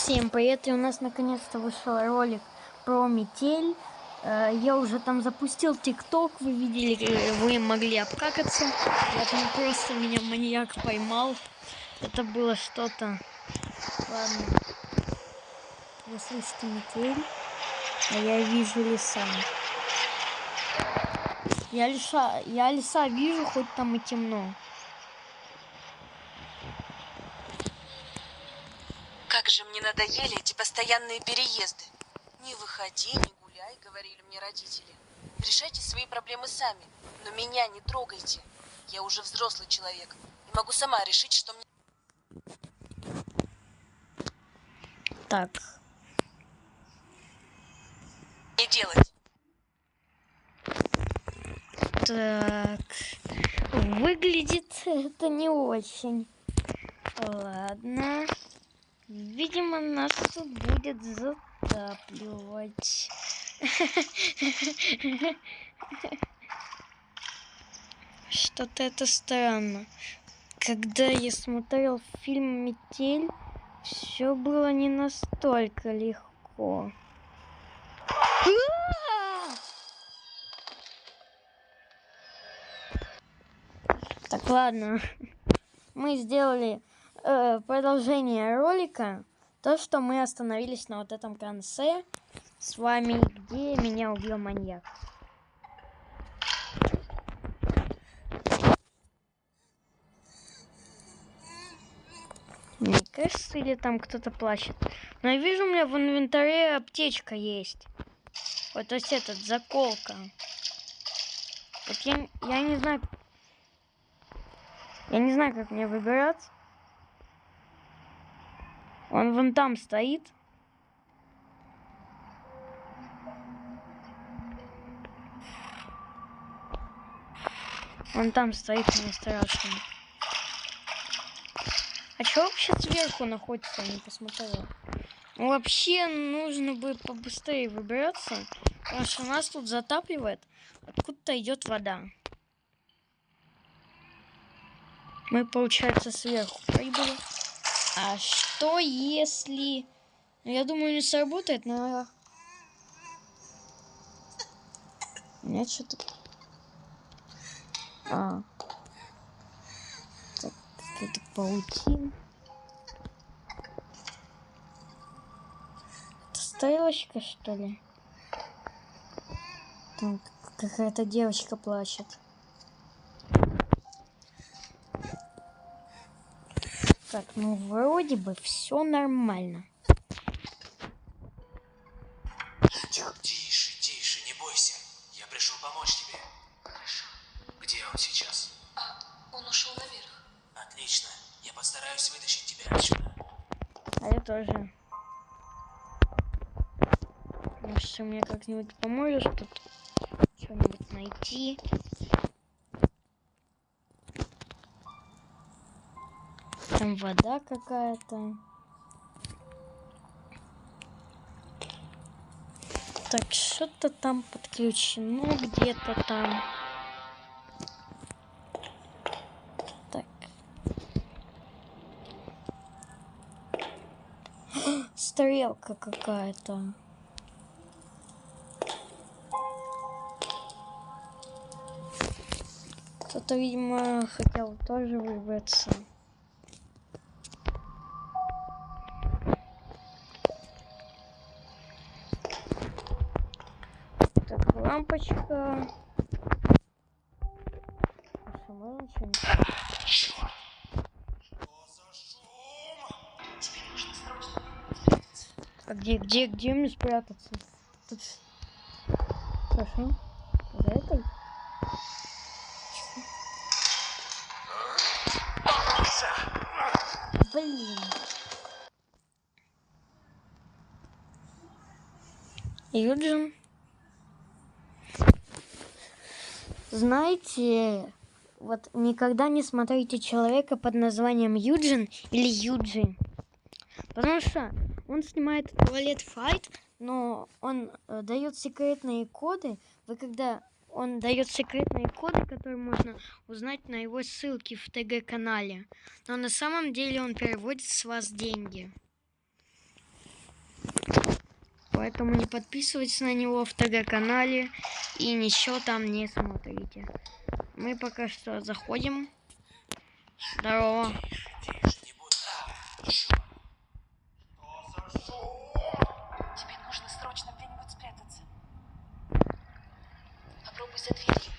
Всем привет, и у нас наконец-то вышел ролик про метель. Я уже там запустил ТикТок, вы видели, вы могли обкакаться. Поэтому просто меня маньяк поймал. Это было что-то. Ладно. Вы слышите метель, а я вижу леса. Я леса вижу, хоть там и темно. Как же мне надоели эти постоянные переезды. Не выходи, не гуляй, говорили мне родители. Решайте свои проблемы сами, но меня не трогайте. Я уже взрослый человек и могу сама решить, что мне Так. делать. Так. Выглядит это не очень. Ладно. Видимо, нас тут будет затапливать. Что-то это странно. Когда я смотрел фильм «Метель», все было не настолько легко. Так, ладно. Мы сделали продолжение ролика. То, что мы остановились на вот этом конце с вами, где меня убил маньяк. Мне кажется, или там кто-то плачет. Но я вижу, у меня в инвентаре аптечка есть. Вот, то есть этот, заколка. Вот я не знаю... Я не знаю, как мне выбираться. Он вон там стоит. Он там стоит, мне страшно. А чего вообще сверху находится, я не посмотрела. Ну, вообще нужно бы побыстрее выбираться, потому что нас тут затапливает. Откуда-то идет вода. Мы, получается, сверху прибыли. А что если... Ну, я думаю, не сработает, но... Нет, что-то... Так, какая-то паутина. Это стрелочка, что ли? Там какая-то девочка плачет. Так, ну вроде бы все нормально. Тише, тише, не бойся. Я пришел помочь тебе. Хорошо. Где он сейчас? Он ушел наверх. Отлично. Я постараюсь вытащить тебя отсюда. А я тоже. Может, мне как-нибудь поможешь тут что-нибудь найти? Там вода какая-то. Так, что-то там подключено где-то там. Так. Стрелка какая-то. Кто-то, видимо, хотел тоже выбраться. Так, лампочка. Можно что-нибудь? Черт! Что за шум? Тебе нужно срочно спрятаться. А где мне спрятаться? Тут... Хорошо. За этой? Блин. Юджин. Знаете, вот никогда не смотрите человека под названием Юджин или Юджин. Потому что он снимает туалет файт, но он дает секретные коды. Он дает секретные коды, которые можно узнать на его ссылке в ТГ-канале. Но на самом деле он переводит с вас деньги. Поэтому не подписывайтесь на него в ТГ-канале и ничего там не смотрите. Мы пока что заходим. Здорово. Тише, не бойся. Черт. Тебе нужно срочно где-нибудь спрятаться. Попробуй за дверью.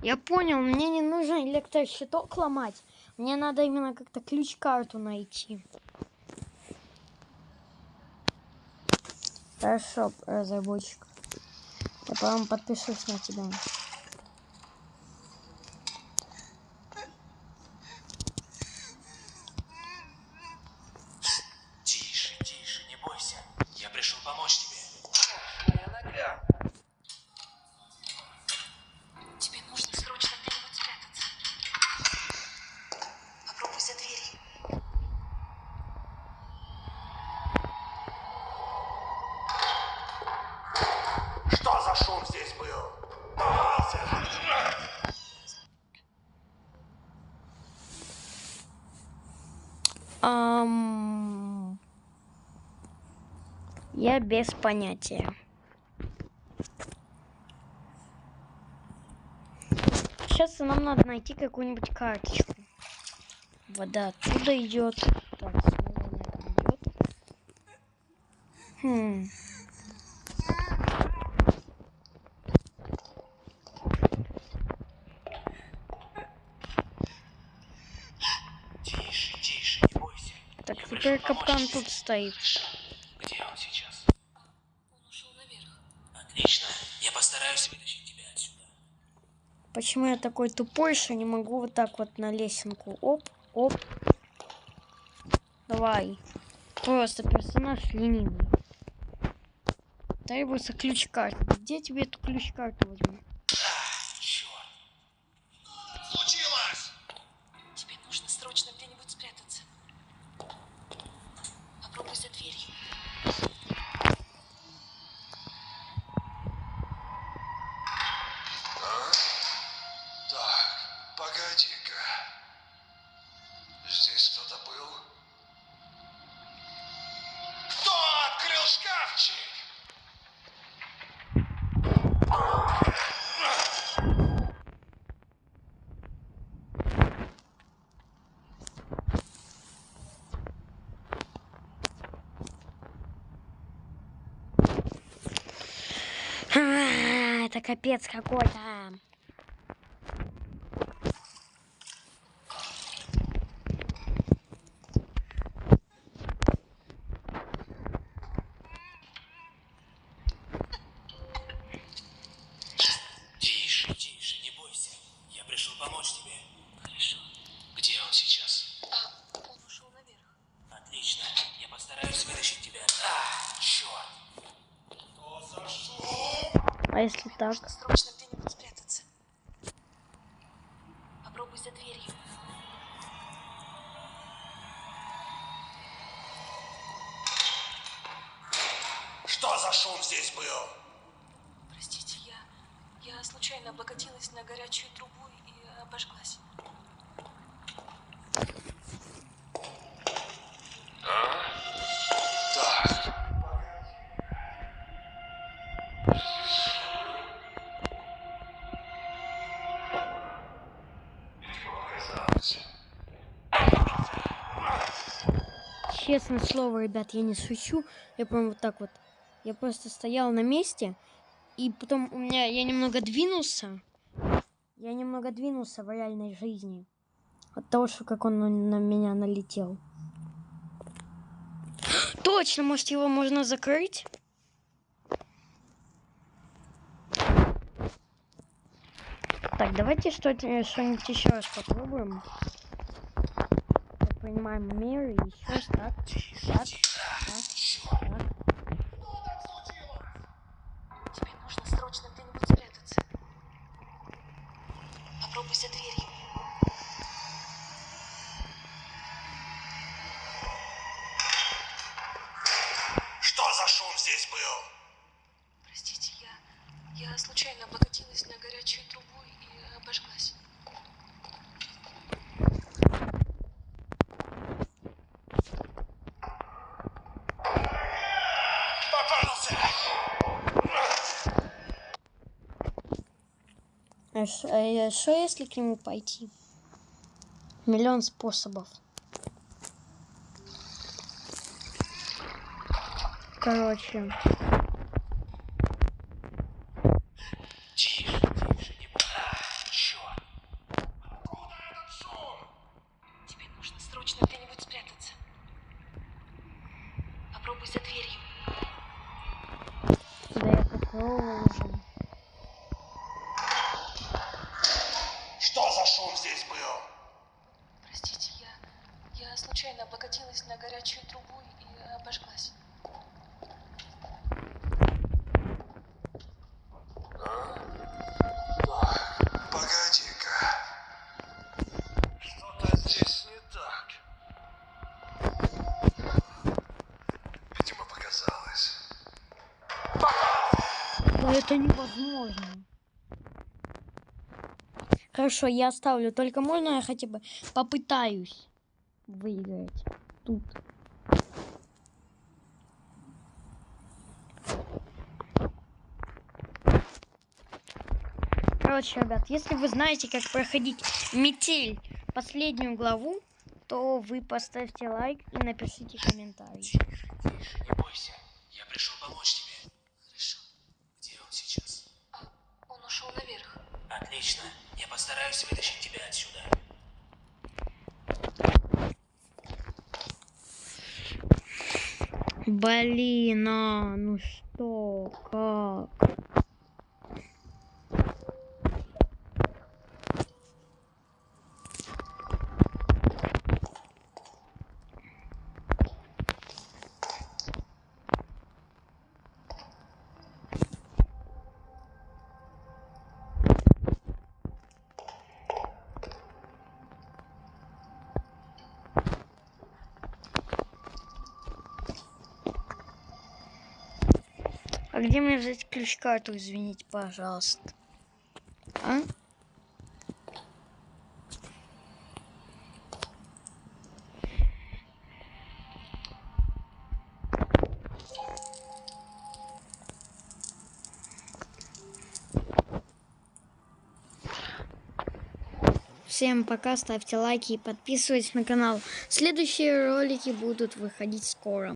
Я понял, мне не нужно электрощиток ломать. Мне надо именно как-то ключ-карту найти. Хорошо, разработчик. Я, по-моему, подпишусь на тебя. Тише, тише, не бойся. Я пришел помочь тебе. Моя нога. Тебе нужно срочно где-нибудь спрятаться. Попробуй за дверью. Что за шум здесь был? Я без понятия. Сейчас нам надо найти какую-нибудь карточку. Вода оттуда идет. Так, смело на этом идет. Тише, тише, не бойся. Так, Я теперь пришел помочь капкан тебе. тут стоит. Где он сейчас? Он ушел наверх. Отлично. Я постараюсь вытащить тебя отсюда. Почему я такой тупой, что не могу вот так вот на лесенку? Оп, оп. Давай. Просто персонаж ленивый. Требуется ключ-карта. Где тебе эту ключ-карту возьму? Черт. Случилось! Тебе нужно срочно где-нибудь спрятаться. Попробуй за дверью. Так, погоди-ка. Здесь кто-то был? Кто открыл шкафчик? Это капец какой-то. Тише, тише, не бойся. Я пришел помочь тебе. Хорошо. Где он сейчас? Он ушел наверх. Отлично. Я постараюсь вытащить тебя. Черт. Что за шум? А если так? Нужно срочно где-нибудь спрятаться. Попробуй за дверью. Что за шум здесь был? Простите, я случайно облокотилась на горячую трубу и обожглась. Так. Честное слово, ребят, я не шучу. Я прям вот так вот. Я просто стоял на месте, и потом я немного двинулся. Я немного двинулся в реальной жизни. От того, что как он на меня налетел. Точно, может его можно закрыть? Так, давайте что-нибудь еще раз попробуем. Так, принимаем меры, еще раз так. Так, так. Тебе нужно срочно где-нибудь спрятаться. Попробуй за дверью. Что за шум здесь был? Простите, я случайно облокотилась на горячую трубу и обожглась. Попался! А что если к нему пойти? Миллион способов. Короче. Тише, тише, не... Чёрт. Откуда этот шум? Тебе нужно срочно где-нибудь спрятаться. Попробуй за дверью. Да я попробовал уже. Что за шум здесь был? Простите, я случайно облокотилась на горячую трубу и обожглась. Погоди-ка. Что-то здесь не так. Видимо, показалось. Да это невозможно. Хорошо, я оставлю. Только можно я хотя бы попытаюсь выиграть тут. Короче, ребят, если вы знаете, как проходить метель последнюю главу, то вы поставьте лайк и напишите комментарий. Тише, тише, не бойся. Я пришел помочь тебе. Хорошо. Где он сейчас? Он ушел наверх. Отлично. Я постараюсь вытащить тебя отсюда. Блин, ну что, как? А где мне взять ключ-карту, извините, пожалуйста? А? Всем пока, ставьте лайки и подписывайтесь на канал. Следующие ролики будут выходить скоро.